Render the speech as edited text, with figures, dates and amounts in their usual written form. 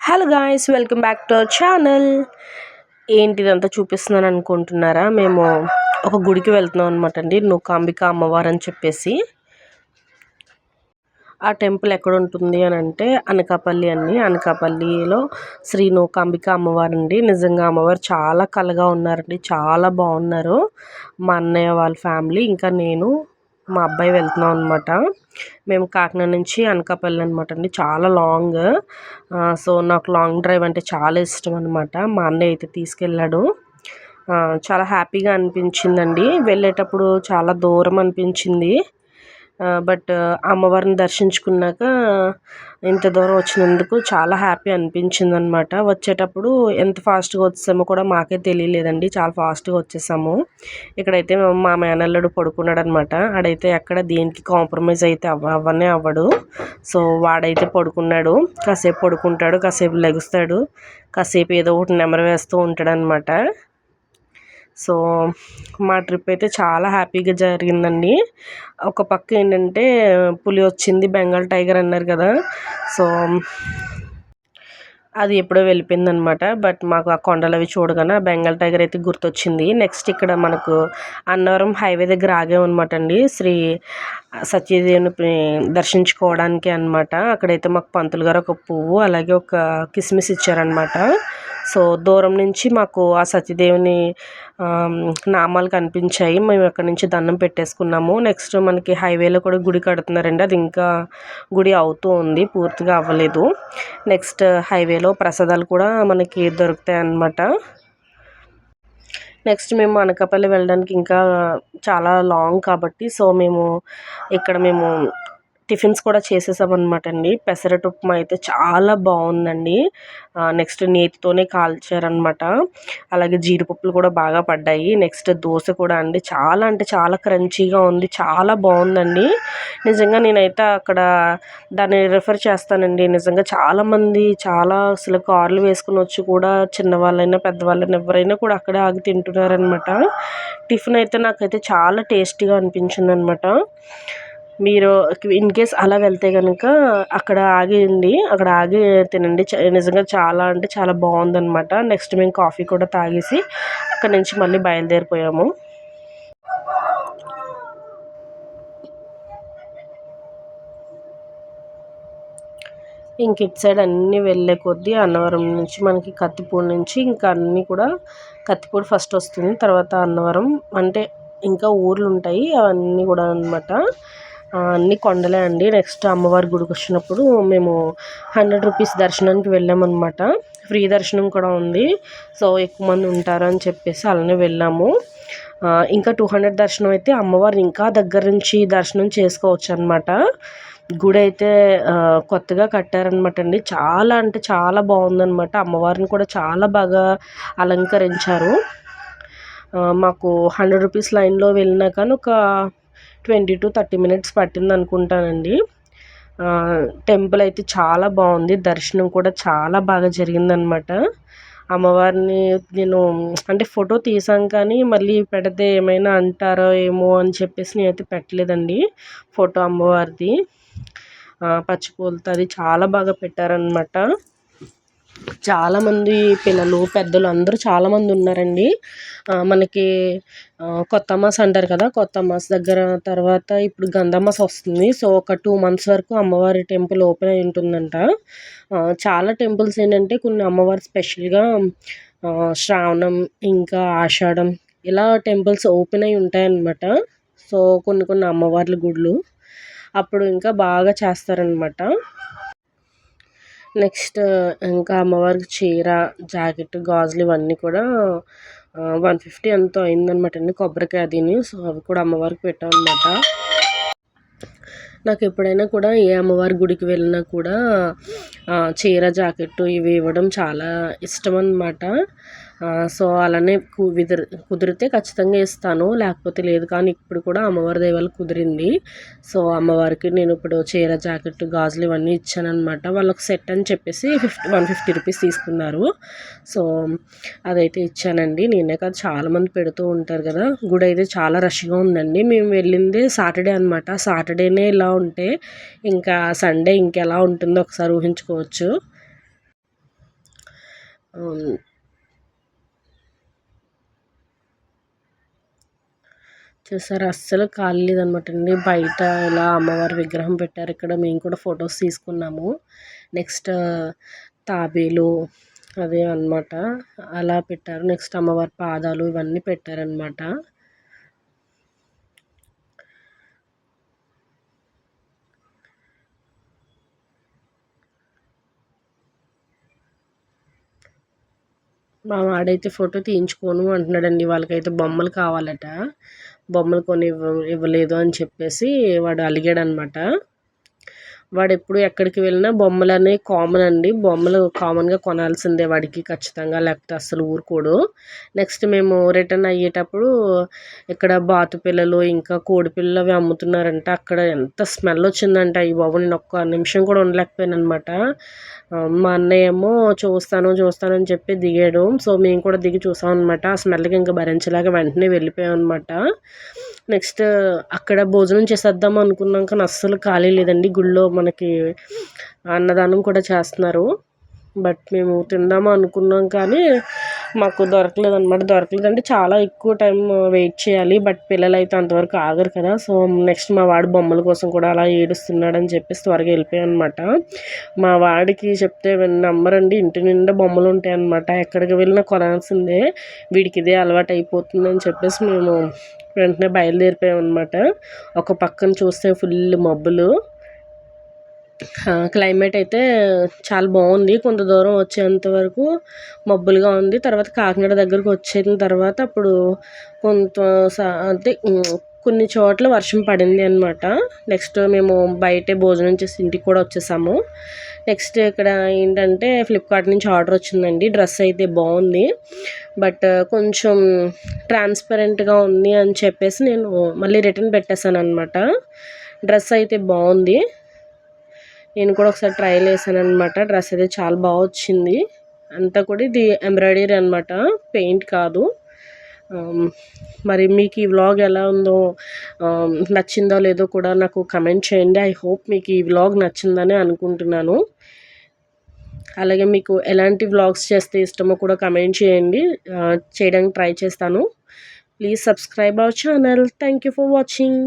Hello guys, welcome back to our channel. ఏంటిదంతా చూపిస్తున్నాను అనుకుంటున్నారా? మేము ఒక గుడికి వెళ్తున్నాం అనమాట అండి, నూకాంబిక అమ్మవారు అని చెప్పేసి. ఆ టెంపుల్ ఎక్కడ ఉంటుంది అని అంటే అనకాపల్లి అండి. అనకాపల్లిలో శ్రీ నూకాంబిక అమ్మవారు అండి. నిజంగా అమ్మవారు చాలా కళగా ఉన్నారండి, చాలా బాగున్నారు. మా అన్నయ్య వాళ్ళ ఫ్యామిలీ ఇంకా నేను మా అబ్బాయి వెళ్తున్నాం అనమాట. మేము కాకినాడ నుంచి అనకాపల్లి అనమాట అండి, చాలా లాంగ్. సో నాకు లాంగ్ డ్రైవ్ అంటే చాలా ఇష్టం అనమాట. మా అన్నయ్య అయితే తీసుకెళ్ళాడు. చాలా హ్యాపీగా అనిపించిందండి. వెళ్ళేటప్పుడు చాలా దూరం అనిపించింది, బట్ అమ్మవారిని దర్శించుకున్నాక ఇంత దూరం వచ్చినందుకు చాలా హ్యాపీ అనిపించింది అనమాట. వచ్చేటప్పుడు ఎంత ఫాస్ట్గా వచ్చేసామో కూడా మాకే తెలియలేదండి, చాలా ఫాస్ట్గా వచ్చేసాము. ఇక్కడైతే మా మేనల్లుడు పడుకున్నాడు అనమాట. ఆడైతే ఎక్కడ దేనికి కాంప్రమైజ్ అయితే అవ్వనే అవ్వడు. సో వాడైతే పడుకున్నాడు, కాసేపు పడుకుంటాడు, కాసేపు లెగుస్తాడు, కాసేపు ఏదో ఒకటి నెమరు వేస్తూ ఉంటాడు అనమాట. సో మా ట్రిప్ అయితే చాలా హ్యాపీగా జరిగిందండి. ఒక పక్క ఏంటంటే పులి వచ్చింది, బెంగాల్ టైగర్ అన్నారు కదా, సో అది ఎప్పుడో వెళ్ళిపోయిందనమాట. బట్ మాకు ఆ కొండలు అవి చూడగానే బెంగాల్ టైగర్ అయితే గుర్తొచ్చింది. నెక్స్ట్ ఇక్కడ మనకు అన్నవరం హైవే దగ్గర ఆగామన్నమాట అండి, శ్రీ సత్యదేవుని దర్శించుకోవడానికి అనమాట. అక్కడైతే మాకు పంతులు గారు ఒక పువ్వు అలాగే ఒక కిస్మిస్ ఇచ్చారనమాట. సో దూరం నుంచి మాకు ఆ సత్యదేవుని నామాలు కనిపించాయి. మేము అక్కడ నుంచి దండం పెట్టేసుకున్నాము. నెక్స్ట్ మనకి హైవేలో కూడా గుడి కడుతున్నారండి, అది ఇంకా గుడి అవుతూ ఉంది, పూర్తిగా అవ్వలేదు. నెక్స్ట్ హైవేలో ప్రసాదాలు కూడా మనకి దొరుకుతాయి అన్నమాట. నెక్స్ట్ మేము అనకాపల్లి వెళ్ళడానికి ఇంకా చాలా లాంగ్ కాబట్టి సో ఇక్కడ మేము టిఫిన్స్ కూడా చేసేసామన్నమాట అండి. పెసరట్టు ఉప్మా అయితే చాలా బాగుందండి. నెక్స్ట్ నేతితోనే కాల్చారనమాట. అలాగే జీడిపప్పులు కూడా బాగా పడ్డాయి. నెక్స్ట్ దోశ కూడా అండి చాలా అంటే చాలా క్రంచీగా ఉంది, చాలా బాగుందండి. నిజంగా నేనైతే అక్కడ దాన్ని రిఫర్ చేస్తానండి. నిజంగా చాలామంది అసలు కార్లు వేసుకుని వచ్చి కూడా చిన్నవాళ్ళైనా పెద్దవాళ్ళైనా ఎవరైనా కూడా అక్కడే ఆగి తింటున్నారనమాట. టిఫిన్ అయితే నాకైతే చాలా టేస్టీగా అనిపించింది అనమాట. మీరు ఇన్ కేస్ అలా వెళ్తే కనుక అక్కడ ఆగి తినండి. నిజంగా చాలా అంటే చాలా బాగుందనమాట. నెక్స్ట్ మేము కాఫీ కూడా తాగేసి అక్కడ నుంచి మళ్ళీ బయలుదేరిపోయాము. ఇంక ఇటు సైడ్ అన్నీ వెళ్ళే కొద్దీ అన్నవరం నుంచి మనకి కత్తిపూడి నుంచి ఇంకా అన్నీ కూడా కత్తిపూడి ఫస్ట్ వస్తుంది, తర్వాత అన్నవరం అంటే ఇంకా ఊర్లు ఉంటాయి అవన్నీ కూడా అనమాట. అన్ని కొండలే అండి. నెక్స్ట్ అమ్మవారి గుడికి వచ్చినప్పుడు మేము 100 రూపీస్ దర్శనానికి వెళ్ళామన్నమాట. ఫ్రీ దర్శనం కూడా ఉంది, సో ఎక్కువ మంది ఉంటారు అని చెప్పేసి అలానే వెళ్ళాము. ఇంకా 200 దర్శనం అయితే అమ్మవారిని ఇంకా దగ్గర నుంచి దర్శనం చేసుకోవచ్చు అనమాట. గుడి అయితే కొత్తగా కట్టారనమాట అండి, చాలా అంటే చాలా బాగుందనమాట. అమ్మవారిని కూడా చాలా బాగా అలంకరించారు. మాకు 100 రూపీస్ లైన్లో వెళ్ళినా కానీ ఒక 20 to 30 మినిట్స్ పట్టింది అనుకుంటానండి. టెంపుల్ అయితే చాలా బాగుంది, దర్శనం కూడా చాలా బాగా జరిగిందనమాట. అమ్మవారిని నేను అంటే ఫోటో తీసాం కానీ మళ్ళీ పెడితే ఏమైనా అంటారో ఏమో అని చెప్పేసి నేనైతే పెట్టలేదండి ఫోటో అమ్మవారిది. పచ్చిపూలతో అది చాలా బాగా పెట్టారనమాట. చాలామంది పిల్లలు పెద్దలు అందరూ చాలామంది ఉన్నారండి. మనకి కొత్త అమాస అంటారు కదా, కొత్త అమాస దగ్గర తర్వాత ఇప్పుడు గంధమాస వస్తుంది. సో ఒక 2 months వరకు అమ్మవారి టెంపుల్ ఓపెన్ అయి ఉంటుందంట. చాలా టెంపుల్స్ ఏంటంటే కొన్ని అమ్మవారి స్పెషల్గా శ్రావణం ఇంకా ఆషాఢం ఇలా టెంపుల్స్ ఓపెన్ అయి ఉంటాయన్నమాట. సో కొన్ని అమ్మవార్ల గుడులు అప్పుడు ఇంకా బాగా చేస్తారనమాట. నెక్స్ట్ ఇంకా అమ్మవారికి చీర, జాకెట్, గాజులు ఇవన్నీ కూడా 150 ఎంతో అయిందనమాట అండి, కొబ్బరికాయ అదిని. సో అవి కూడా అమ్మవారికి పెట్టామన్నమాట. నాకు ఎప్పుడైనా కూడా ఏ అమ్మవారి గుడికి వెళ్ళినా కూడా చీర, జాకెట్ ఇవి ఇవ్వడం చాలా ఇష్టం అన్నమాట. సో అలానే కుదిరితే ఖచ్చితంగా ఇస్తాను, లేకపోతే లేదు. కానీ ఇప్పుడు కూడా అమ్మవారి దయ వల్ల కుదిరింది. సో అమ్మవారికి నేను ఇప్పుడు చీర, జాకెట్, గాజులు ఇవన్నీ ఇచ్చానమాట. వాళ్ళకి సెట్ అని చెప్పేసి 150 రూపీస్ తీసుకున్నారు. సో అదైతే ఇచ్చానండి. నేనే కాదు చాలామంది పెడుతూ ఉంటారు కదా. గుడి అయితే చాలా రష్గా ఉందండి. మేము వెళ్ళింది సాటర్డే అనమాట. సాటర్డేనే ఇలా ఉంటే ఇంకా సండే ఇంకెలా ఉంటుందో ఒకసారి ఊహించుకోవచ్చు. చూసారా అస్సలు ఖాళీ లేదనమాట అండి. బయట ఇలా అమ్మవారి విగ్రహం పెట్టారు. ఇక్కడ మేము కూడా ఫొటోస్ తీసుకున్నాము. నెక్స్ట్ తాబేలు అదే అనమాట అలా పెట్టారు. నెక్స్ట్ అమ్మవారి పాదాలు ఇవన్నీ పెట్టారనమాట. మా వాడైతే ఫోటో తీయించుకోను అంటున్నాడండి. వాళ్ళకైతే బొమ్మలు కావాలట. బొమ్మలు కొని ఇవ్వలేదు అని చెప్పేసి వాడు అలిగాడనమాట. వాడెప్పుడు ఎక్కడికి వెళ్ళినా బొమ్మలనే కామన్ అండి. బొమ్మలు కామన్గా కొనాల్సిందే వాడికి ఖచ్చితంగా, లేకపోతే అస్సలు ఊరుకోడు. నెక్స్ట్ మేము రిటర్న్ అయ్యేటప్పుడు ఇక్కడ బాతు పిల్లలు ఇంకా కోడి పిల్లలు అవి అమ్ముతున్నారంట. అక్కడ ఎంత స్మెల్ వచ్చిందంటే ఈ బాబు నేను ఒక్క నిమిషం కూడా ఉండలేకపోయాను అనమాట. మా అన్నయ్య ఏమో చూస్తానని చెప్పి దిగాడు. సో మేము కూడా దిగి చూసాం అనమాట. ఆ స్మెల్కి ఇంకా భరించలేక వెంటనే వెళ్ళిపోయాం అనమాట. నెక్స్ట్ అక్కడ భోజనం చేసేద్దాం అనుకున్నాం కానీ అస్సలు ఖాళీ లేదండి. గుళ్ళో మనకి అన్నదానం కూడా చేస్తున్నారు. బట్ మేము తిందాము అనుకున్నాం కానీ మాకు దొరకలేదంటే చాలా ఎక్కువ టైం వెయిట్ చేయాలి. బట్ పిల్లలు అయితే అంతవరకు ఆగరు కదా. సో నెక్స్ట్ మా వాడు బొమ్మల కోసం కూడా అలా ఏడుస్తున్నాడని చెప్పేసి త్వరగా వెళ్ళిపోయాం అనమాట. మా వాడికి చెప్తే నమ్మరండి, ఇంటి నిండా బొమ్మలు ఉంటాయి అన్నమాట. ఎక్కడికి వెళ్ళినా కొనాల్సిందే, వీడికి ఇదే అలవాటు అయిపోతుందని చెప్పేసి మేము వెంటనే బయలుదేరిపోయాం అనమాట. ఒక పక్కన చూస్తే ఫుల్ మబ్బులు. క్లైమేట్ అయితే చాలా బాగుంది. కొంత దూరం వచ్చేంత వరకు మబ్బులుగా ఉంది. తర్వాత కాకినాడ దగ్గరకు వచ్చిన తర్వాత అప్పుడు కొంత అంటే కొన్ని చోట్ల వర్షం పడింది అనమాట. నెక్స్ట్ మేము బయటే భోజనం చేసి ఇంటికి కూడా వచ్చేసాము. నెక్స్ట్ ఇక్కడ ఏంటంటే ఫ్లిప్కార్ట్ నుంచి ఆర్డర్ వచ్చిందండి. డ్రెస్ అయితే బాగుంది, బట్ కొంచెం ట్రాన్స్పరెంట్గా ఉంది అని చెప్పేసి నేను మళ్ళీ రిటర్న్ పెట్టేశాను అనమాట. డ్రెస్ అయితే బాగుంది, నేను కూడా ఒకసారి ట్రైల్ వేసాను అనమాట. డ్రెస్ అయితే చాలా బాగా వచ్చింది. అంతా కూడా ఇది ఎంబ్రాయిడరీ అనమాట, పెయింట్ కాదు. మరి మీకు ఈ వ్లాగ్ ఎలా ఉందో, నచ్చిందో లేదో కూడా నాకు కమెంట్ చేయండి. ఐ హోప్ మీకు ఈ వ్లాగ్ నచ్చిందని అనుకుంటున్నాను. అలాగే మీకు ఎలాంటి వ్లాగ్స్ చేస్తే ఇష్టమో కూడా కమెంట్ చేయండి, చేయడానికి ట్రై చేస్తాను. Please subscribe our channel. Thank you for watching.